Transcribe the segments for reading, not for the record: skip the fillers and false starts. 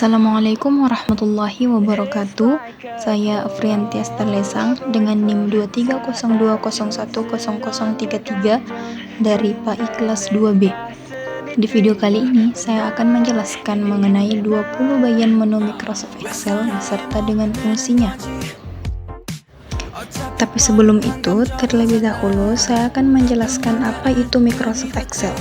Assalamualaikum warahmatullahi wabarakatuh. Saya Afrianti Lesang dengan NIM 2302010033 dari PAI kelas 2B. Di video kali ini saya akan menjelaskan mengenai 20 bagian menu Microsoft Excel beserta dengan fungsinya. Tapi sebelum itu, terlebih dahulu saya akan menjelaskan apa itu Microsoft Excel.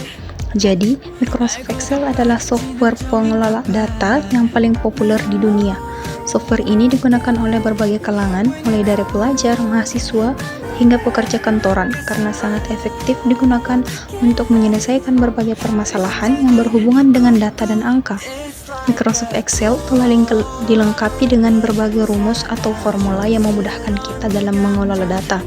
Jadi, Microsoft Excel adalah software pengelola data yang paling populer di dunia. Software ini digunakan oleh berbagai kalangan, mulai dari pelajar, mahasiswa, hingga pekerja kantoran, karena sangat efektif digunakan untuk menyelesaikan berbagai permasalahan yang berhubungan dengan data dan angka. Microsoft Excel telah dilengkapi dengan berbagai rumus atau formula yang memudahkan kita dalam mengelola data.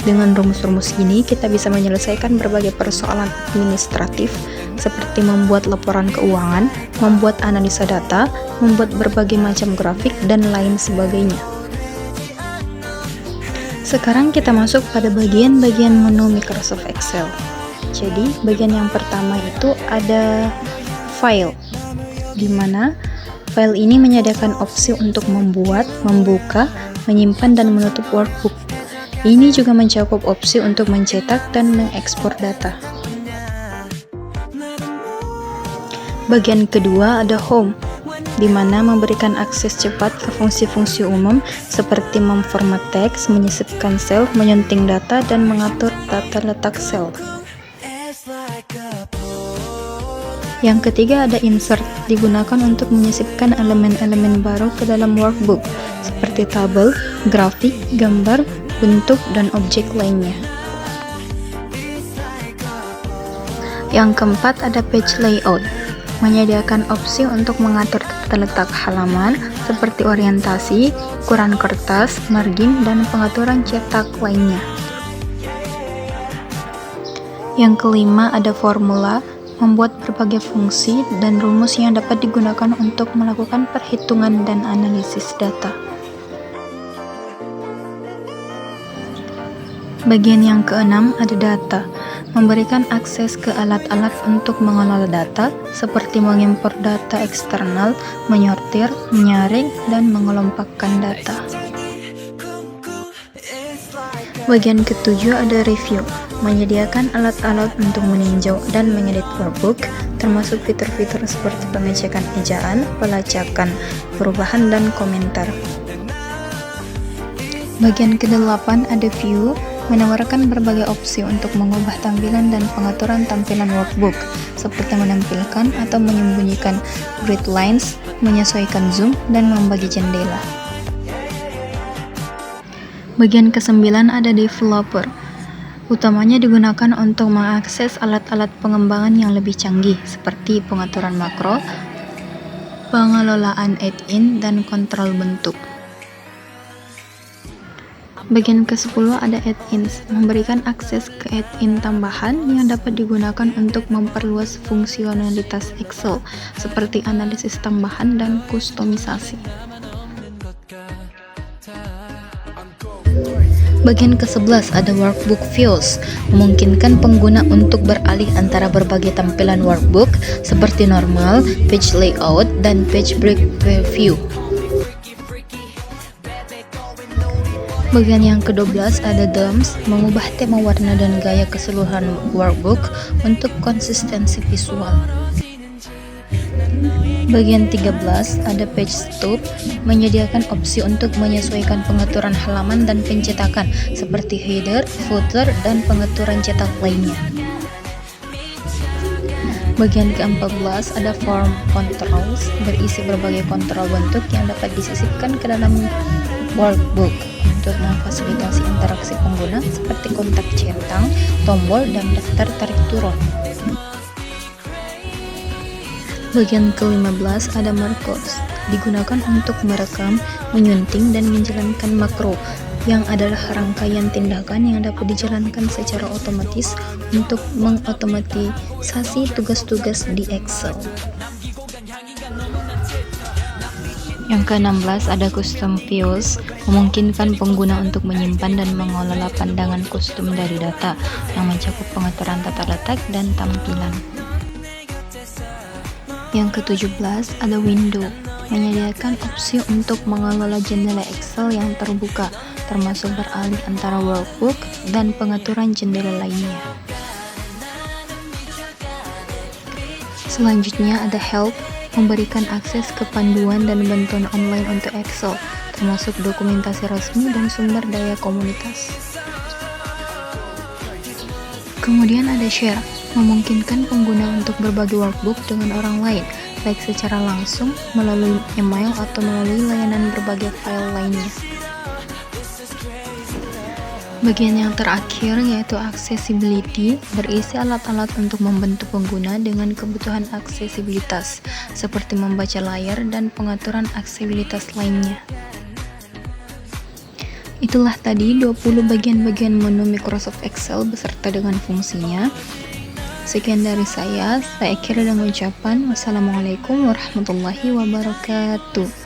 Dengan rumus-rumus ini, kita bisa menyelesaikan berbagai persoalan administratif seperti membuat laporan keuangan, membuat analisa data, membuat berbagai macam grafik, dan lain sebagainya. Sekarang kita masuk pada bagian-bagian menu Microsoft Excel. Jadi, bagian yang pertama itu ada File, di mana file ini menyediakan opsi untuk membuat, membuka, menyimpan, dan menutup workbook. Ini juga mencakup opsi untuk mencetak dan mengekspor data. Bagian kedua ada Home, di mana memberikan akses cepat ke fungsi-fungsi umum seperti memformat teks, menyisipkan sel, menyunting data, dan mengatur tata letak sel. Yang ketiga ada Insert, digunakan untuk menyisipkan elemen-elemen baru ke dalam workbook seperti tabel, grafik, gambar, bentuk, dan objek lainnya. Yang keempat ada Page Layout, menyediakan opsi untuk mengatur tata letak halaman seperti orientasi, ukuran kertas, margin, dan pengaturan cetak lainnya. Yang kelima ada Formula, membuat berbagai fungsi dan rumus yang dapat digunakan untuk melakukan perhitungan dan analisis data. Bagian yang keenam ada Data, memberikan akses ke alat-alat untuk mengelola data seperti mengimpor data eksternal, menyortir, menyaring, dan mengelompokkan data. Bagian ketujuh ada Review, menyediakan alat-alat untuk meninjau dan mengedit workbook, termasuk fitur-fitur seperti pengecekan ejaan, pelacakan, perubahan, dan komentar. Bagian ke-8 ada View, menawarkan berbagai opsi untuk mengubah tampilan dan pengaturan tampilan workbook, seperti menampilkan atau menyembunyikan grid lines, menyesuaikan zoom, dan membagi jendela. Bagian ke-9 ada Developer, utamanya digunakan untuk mengakses alat-alat pengembangan yang lebih canggih, seperti pengaturan makro, pengelolaan add-in, dan kontrol bentuk. Bagian ke-10 ada Add-ins, memberikan akses ke add-in tambahan yang dapat digunakan untuk memperluas fungsionalitas Excel, seperti analisis tambahan dan kustomisasi. Bagian ke-11 ada Workbook Views, memungkinkan pengguna untuk beralih antara berbagai tampilan workbook seperti normal, page layout, dan page break view. Bagian yang ke-12 ada Themes, mengubah tema warna dan gaya keseluruhan workbook untuk konsistensi visual. Bagian 13 ada Page Stub, menyediakan opsi untuk menyesuaikan pengaturan halaman dan pencetakan seperti header, footer, dan pengaturan cetak lainnya. Bagian ke-14 ada Form Controls, berisi berbagai kontrol bentuk yang dapat disisipkan ke dalam workbook untuk memfasilitasi interaksi pengguna seperti kontak centang, tombol, dan daftar tarik turun. Bagian ke-15 ada Macros, digunakan untuk merekam, menyunting, dan menjalankan makro, yang adalah rangkaian tindakan yang dapat dijalankan secara otomatis untuk mengotomatisasi tugas-tugas di Excel. Yang ke-16 ada Custom Views, memungkinkan pengguna untuk menyimpan dan mengelola pandangan custom dari data yang mencakup pengaturan tata letak dan tampilan. Yang ke-17 ada Window, menyediakan opsi untuk mengelola jendela Excel yang terbuka, termasuk beralih antara workbook dan pengaturan jendela lainnya. Selanjutnya ada Help, memberikan akses ke panduan dan bantuan online untuk Excel, termasuk dokumentasi resmi dan sumber daya komunitas. Kemudian ada Share, memungkinkan pengguna untuk berbagi workbook dengan orang lain, baik secara langsung, melalui email, atau melalui layanan berbagi file lainnya. Bagian yang terakhir yaitu Accessibility, berisi alat-alat untuk membantu pengguna dengan kebutuhan aksesibilitas, seperti membaca layar dan pengaturan aksesibilitas lainnya. Itulah tadi 20 bagian-bagian menu Microsoft Excel beserta dengan fungsinya. Sekian dari saya akhiri dengan ucapan wassalamualaikum warahmatullahi wabarakatuh.